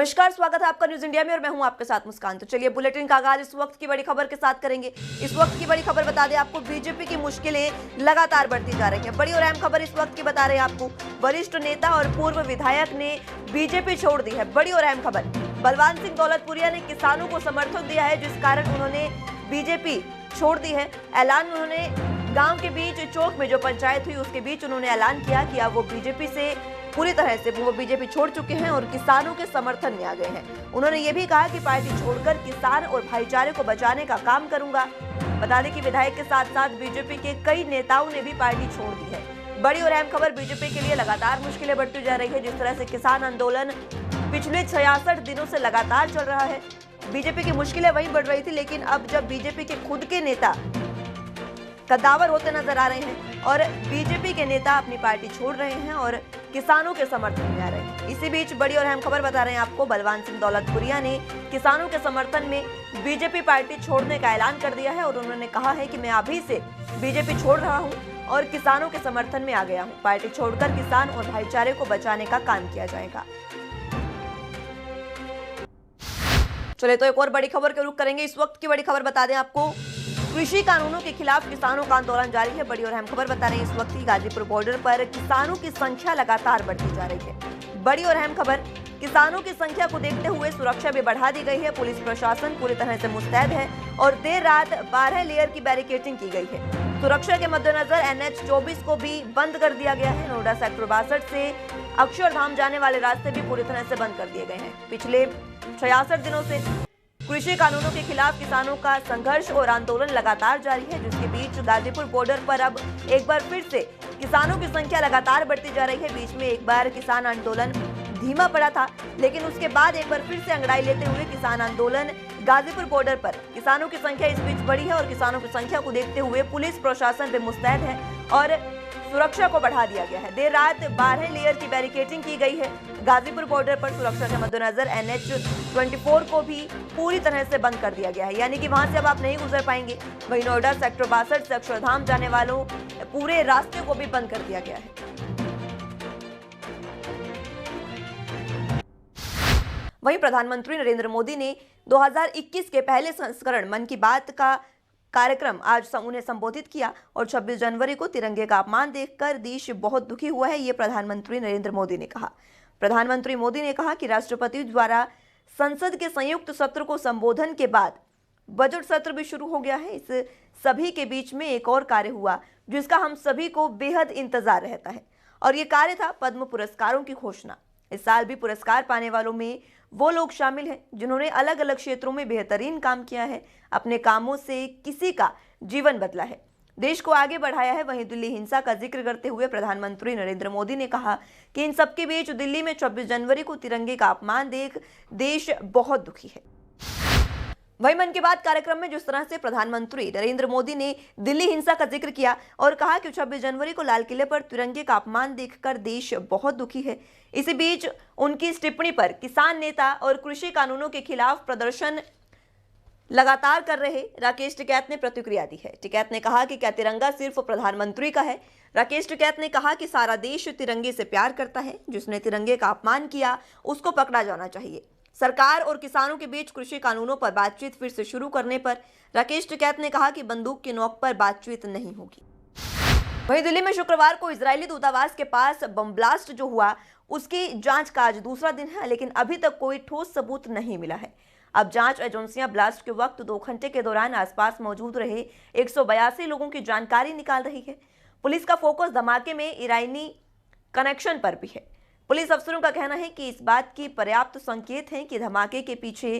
नमस्कार, स्वागत है आपका न्यूज इंडिया में और मैं हूं आपके साथ मुस्कान। तो चलिए बुलेटिन का आगाज इस वक्त की बड़ी खबर के साथ करेंगे। इस वक्त की बड़ी खबर बता दें आपको, बीजेपी की मुश्किलें लगातार बढ़ती जा रही हैं। बड़ी और अहम खबर इस वक्त की बता रहे हैं आपको, वरिष्ठ नेता और पूर्व विधायक ने बीजेपी छोड़ दी है। बड़ी और अहम खबर, बलवान सिंह दौलतपुरिया ने किसानों को समर्थन दिया है, जिस कारण उन्होंने बीजेपी छोड़ दी है। ऐलान उन्होंने गांव के बीच चौक में जो पंचायत हुई उसके बीच उन्होंने ऐलान किया कि अब वो बीजेपी से पूरी तरह से वो बीजेपी छोड़ चुके हैं और किसानों के समर्थन में आ गए हैं। उन्होंने ये भी कहा कि पार्टी छोड़कर किसान और भाईचारे को बचाने का काम करूंगा। बता दें कि विधायक के साथ साथ बीजेपी के कई नेताओं ने भी पार्टी छोड़ दी है। बड़ी और अहम खबर, बीजेपी के लिए लगातार मुश्किलें बढ़ती जा रही है। जिस तरह से किसान आंदोलन पिछले 66 दिनों से लगातार चल रहा है, बीजेपी की मुश्किलें वहीं बढ़ रही थी, लेकिन अब जब बीजेपी के खुद के नेता कद्दावर होते नजर आ रहे हैं और बीजेपी के नेता अपनी पार्टी छोड़ रहे हैं और किसानों के समर्थन में आ रहे हैं। इसी बीच बड़ी और अहम खबर बता रहे हैं आपको, बलवान सिंह दौलतपुरिया ने किसानों के समर्थन में बीजेपी पार्टी छोड़ने का ऐलान कर दिया है और उन्होंने कहा है कि मैं अभी से बीजेपी छोड़ रहा हूं और किसानों के समर्थन में आ गया हूं। पार्टी छोड़कर किसान और भाईचारे को बचाने का काम किया जाएगा। चलिए तो एक और बड़ी खबर के रुख करेंगे। इस वक्त की बड़ी खबर बता दें आपको, कृषि कानूनों के खिलाफ किसानों का आंदोलन जारी है। बड़ी और अहम खबर बता रहे हैं, इस वक्त की गाजीपुर बॉर्डर पर किसानों की संख्या लगातार बढ़ती जा रही है। बड़ी और अहम खबर, किसानों की संख्या को देखते हुए सुरक्षा भी बढ़ा दी गई है। पुलिस प्रशासन पूरी तरह से मुस्तैद है और देर रात 12 लेयर की बैरिकेडिंग की गई है। सुरक्षा के मद्देनजर NH 24 को भी बंद कर दिया गया है। नोएडा सेक्टर 62 से अक्षरधाम जाने वाले रास्ते भी पूरी तरह से बंद कर दिए गए हैं। पिछले 66 दिनों से कृषि कानूनों के खिलाफ किसानों का संघर्ष और आंदोलन लगातार जारी है, जिसके बीच गाजीपुर बॉर्डर पर अब एक बार फिर से किसानों की संख्या लगातार बढ़ती जा रही है। बीच में एक बार किसान आंदोलन धीमा पड़ा था, लेकिन उसके बाद एक बार फिर से अंगड़ाई लेते हुए किसान आंदोलन गाजीपुर बॉर्डर पर किसानों की संख्या इस बीच बढ़ी है और किसानों की संख्या को देखते हुए पुलिस प्रशासन भी मुस्तैद है और सुरक्षा को बढ़ा दिया गया है। देर रात 12 लेयर की बैरिकेडिंग की गई है। गाजीपुर बॉर्डर पर सुरक्षा के मद्देनजर NH 24 को भी पूरी तरह से बंद कर दिया गया है, यानी कि वहां से अब आप नहीं गुजर पाएंगे। वहीं नोएडा सेक्टर 62 से अक्षरधाम जाने वालों पूरे रास्ते को भी बंद कर दिया गया है। वहीं प्रधानमंत्री नरेंद्र मोदी ने 2021 के पहले संस्करण मन की बात का कार्यक्रम आज उन्हें संबोधित किया और 26 जनवरी को तिरंगे का अपमान देखकर देश बहुत दुखी हुआ है, ये प्रधानमंत्री नरेंद्र मोदी ने कहा। प्रधानमंत्री मोदी ने कहा कि राष्ट्रपति द्वारा संसद के संयुक्त सत्र को संबोधन के बाद बजट सत्र भी शुरू हो गया है। इस सभी के बीच में एक और कार्य हुआ जिसका हम सभी को बेहद इंतजार रहता है और ये कार्य था पद्म पुरस्कारों की घोषणा। इस साल भी पुरस्कार पाने वालों में वो लोग शामिल हैं जिन्होंने अलग अलग क्षेत्रों में बेहतरीन काम किया है, अपने कामों से किसी का जीवन बदला है, देश को आगे बढ़ाया है। वहीं दिल्ली हिंसा का जिक्र करते हुए प्रधानमंत्री नरेंद्र मोदी ने कहा कि इन सबके बीच दिल्ली में 26 जनवरी को तिरंगे का अपमान देख देश बहुत दुखी है। वहीं मन की बात कार्यक्रम में जिस तरह से प्रधानमंत्री नरेंद्र मोदी ने दिल्ली हिंसा का जिक्र किया और कहा कि 26 जनवरी को लाल किले पर तिरंगे का अपमान देखकर देश बहुत दुखी है, इसी बीच उनकी इस टिप्पणी पर किसान नेता और कृषि कानूनों के खिलाफ प्रदर्शन लगातार कर रहे राकेश टिकैत ने प्रतिक्रिया दी है। टिकैत ने कहा कि क्या तिरंगा सिर्फ प्रधानमंत्री का है? राकेश टिकैत ने कहा कि सारा देश तिरंगे से प्यार करता है, जिसने तिरंगे का अपमान किया उसको पकड़ा जाना चाहिए। सरकार और किसानों के बीच कृषि कानूनों पर बातचीत फिर से शुरू करने पर राकेश टिकैत ने कहा कि बंदूक की नोक पर बातचीत नहीं होगी। वहीं दिल्ली में शुक्रवार को इजरायली दूतावास के पास बम ब्लास्ट जो हुआ उसकी जांच का आज दूसरा दिन है, लेकिन अभी तक कोई ठोस सबूत नहीं मिला है। अब जांच एजेंसियां ब्लास्ट के वक्त 2 घंटे के दौरान आसपास मौजूद रहे 182 लोगों की जानकारी निकाल रही है। पुलिस का फोकस धमाके में ईरानी कनेक्शन पर भी है। पुलिस अफसरों का कहना है कि इस बात की पर्याप्त संकेत हैं कि धमाके के पीछे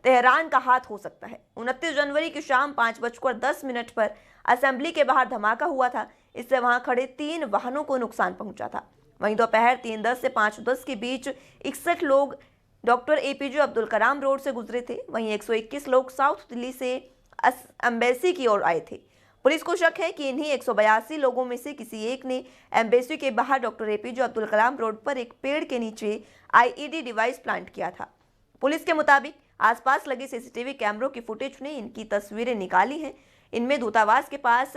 तेहरान का हाथ हो सकता है। 29 जनवरी की शाम 5:10 पर असेंबली के बाहर धमाका हुआ था। इससे वहां खड़े 3 वाहनों को नुकसान पहुंचा था। वहीं दोपहर 3:10 से 5:10 के बीच 61 लोग doctor APJ Abdul Kalam road से गुजरे थे। वहीं 121 लोग साउथ दिल्ली से एम्बेसी की ओर आए थे। पुलिस को शक है कि इन्हीं 182 लोगों में से किसी एक ने एम्बेसी के बाहर doctor APJ Abdul Kalam road पर एक पेड़ के नीचे IED डिवाइस प्लांट किया था। पुलिस के मुताबिक आसपास लगे CCTV कैमरों की फुटेज ने इनकी तस्वीरें निकाली हैं। इनमें दूतावास के पास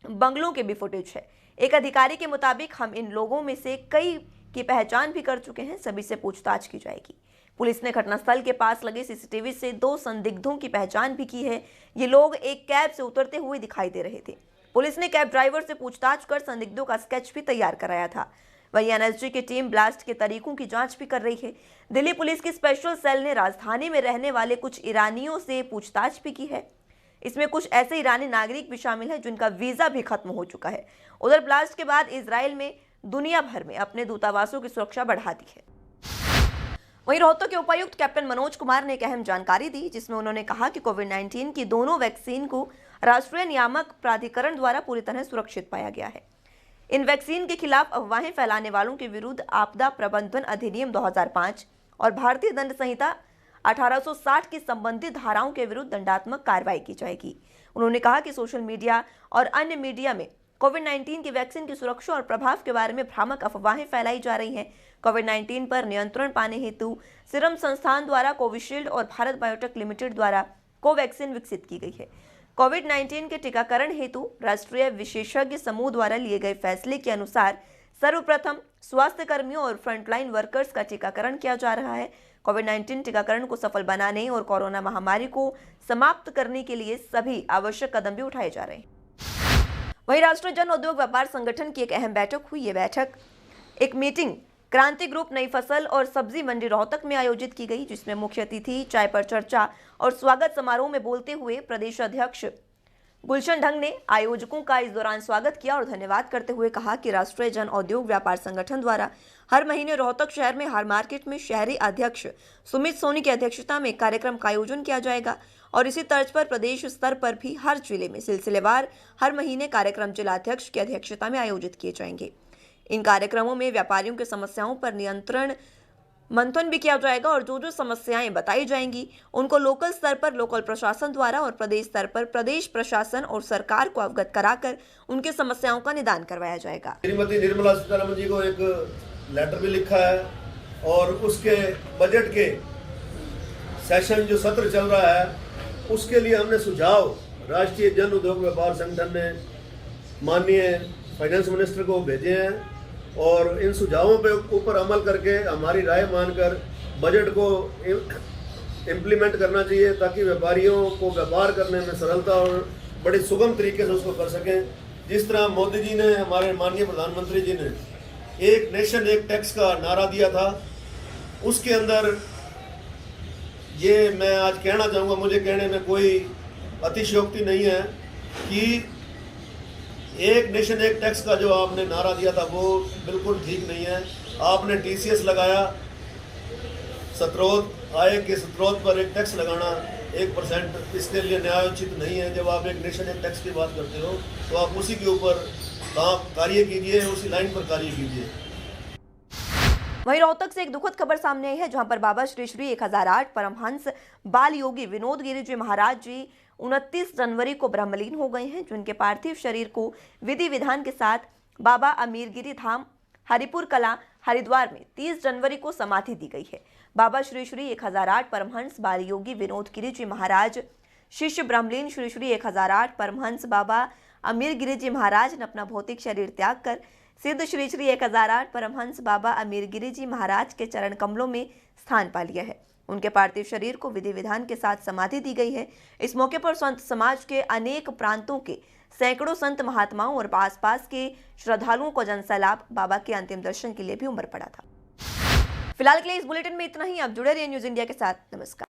बंगलों के भी फुटेज है। एक अधिकारी के मुताबिक हम इन लोगों में से कई की पहचान भी कर चुके हैं। सभी से पूछताछ की जाएगी। पुलिस ने घटनास्थल के पास लगे सीसीटीवी से 2 संदिग्धों की पहचान भी की है। ये लोग एक कैब से उतरते हुए दिखाई दे रहे थे। पुलिस ने कैब ड्राइवर से पूछताछ कर संदिग्धों का स्केच भी तैयार कराया था। वहीं एनएसजी की टीम ब्लास्ट के तरीकों की जांच भी कर रही है। दिल्ली पुलिस की स्पेशल सेल ने राजधानी में रहने वाले कुछ ईरानियों से पूछताछ भी की है। इसमें कुछ ऐसे ईरानी नागरिक भी शामिल हैं जिनका वीजा भी खत्म हो चुका है। उधर ब्लास्ट के बाद इजराइल में दुनिया भर में अपने दूतावासों की सुरक्षा बढ़ा दी है। वहीं रोहतक के उपायुक्त कैप्टन मनोज कुमार ने एक अहम जानकारी दी, जिसमें उन्होंने कहा कि कोविड-19 की दोनों वैक्सीन को राष्ट्रीय नियामक प्राधिकरण द्वारा पूरी तरह सुरक्षित पाया गया है। इन वैक्सीन के खिलाफ अफवाहें फैलाने वालों के विरुद्ध आपदा प्रबंधन अधिनियम 2005 और भारतीय दंड संहिता 1860 की संबंधित धाराओं के विरुद्ध दंडात्मक कार्रवाई की जाएगी। उन्होंने कहा कि सोशल मीडिया और अन्य मीडिया में कोविड-19 की वैक्सीन की सुरक्षा और प्रभाव के बारे में भ्रामक अफवाहें फैलाई जा रही हैं। कोविड-19 पर नियंत्रण पाने हेतु सीरम संस्थान द्वारा कोविशील्ड और भारत बायोटेक लिमिटेड द्वारा कोवैक्सीन विकसित की गई है। कोविड-19 के टीकाकरण हेतु राष्ट्रीय विशेषज्ञ समूह द्वारा लिए गए फैसले के अनुसार सर्वप्रथम स्वास्थ्य कर्मियों और फ्रंटलाइन वर्कर्स का टीकाकरण किया जा रहा है। कोविड-19 टीकाकरण को सफल बनाने और कोरोना महामारी को समाप्त करने के लिए सभी आवश्यक कदम भी उठाए जा रहे हैं। वहीं राष्ट्रीय जन उद्योग व्यापार संगठन की एक अहम बैठक हुई। ये बैठक एक मीटिंग क्रांति ग्रुप नई फसल और सब्जी मंडी रोहतक में आयोजित की गई, जिसमें मुख्य अतिथि चाय पर चर्चा और स्वागत समारोह में बोलते हुए प्रदेश अध्यक्ष गुलशन ढंग ने आयोजकों का इस दौरान स्वागत किया और धन्यवाद करते हुए कहा कि राष्ट्रीय जन औद्योग व्यापार संगठन द्वारा हर महीने रोहतक शहर में हर मार्केट में शहरी अध्यक्ष सुमित सोनी की अध्यक्षता में एक कार्यक्रम का आयोजन किया जाएगा और इसी तर्ज पर प्रदेश स्तर पर भी हर जिले में सिलसिलेवार हर महीने कार्यक्रम जिलाध्यक्ष की अध्यक्षता में आयोजित किए जाएंगे। इन कार्यक्रमों में व्यापारियों की समस्याओं पर नियंत्रण मंथन भी किया जाएगा और जो समस्याएं बताई जाएंगी उनको लोकल स्तर पर लोकल प्रशासन द्वारा और प्रदेश स्तर पर प्रदेश प्रशासन और सरकार को अवगत कराकर उनकी समस्याओं का निदान करवाया जाएगा। श्रीमती निर्मला सीतारमण जी को एक लेटर भी लिखा है और उसके बजट के सेशन जो सत्र चल रहा है उसके लिए हमने सुझाव राष्ट्रीय जन उद्योग व्यापार संगठन ने माननीय फाइनेंस मिनिस्टर को भेजे हैं और इन सुझावों पे ऊपर अमल करके हमारी राय मानकर बजट को इम्प्लीमेंट करना चाहिए ताकि व्यापारियों को व्यापार करने में सरलता और बड़े सुगम तरीके से उसको कर सकें। जिस तरह मोदी जी ने, हमारे माननीय प्रधानमंत्री जी ने एक नेशन एक टैक्स का नारा दिया था, उसके अंदर ये मैं आज कहना चाहूँगा, मुझे कहने में कोई अतिशयोक्ति नहीं है कि एक नेशन एक टैक्स का जो आपने नारा दिया था वो बिल्कुल ठीक नहीं है। आपने टीसीएस लगाया, स्रोत आय के स्रोत पर एक टैक्स लगाना 1%, इसके लिए न्यायोचित नहीं है। जब आप एक नेशन एक टैक्स की बात करते हो तो आप उसी के ऊपर कार्य कीजिए, उसी लाइन पर कार्य कीजिए। वहीं रोहतक से एक दुखद खबर सामने आई है, जहां पर बाबा श्री श्री 1008 परमहंस बाल योगी विनोद गिरी जी महाराज जी 29 जनवरी को ब्रह्मलीन हो गए हैं, जिनके पार्थिव शरीर को विधि विधान के साथ बाबा अमीरगिरी धाम हरिपुर कला हरिद्वार में 30 जनवरी को समाधि दी गई है। बाबा श्री श्री 1008 परमहंस बाल योगी विनोद गिरी जी महाराज शिष्य ब्रह्मलीन श्री श्री 1008 परमहंस बाबा अमीरगिरी जी महाराज ने अपना भौतिक शरीर त्याग कर सिद्ध श्री श्री 1008 परमहंस बाबा अमीरगिरी जी महाराज के चरण कमलों में स्थान पा लिया है। उनके पार्थिव शरीर को विधि विधान के साथ समाधि दी गई है। इस मौके पर संत समाज के अनेक प्रांतों के सैकड़ों संत महात्माओं और आसपास के श्रद्धालुओं को जनसैलाब बाबा के अंतिम दर्शन के लिए भी उमड़ पड़ा था। फिलहाल के लिए इस बुलेटिन में इतना ही। आप जुड़े रहिए न्यूज इंडिया के साथ। नमस्कार।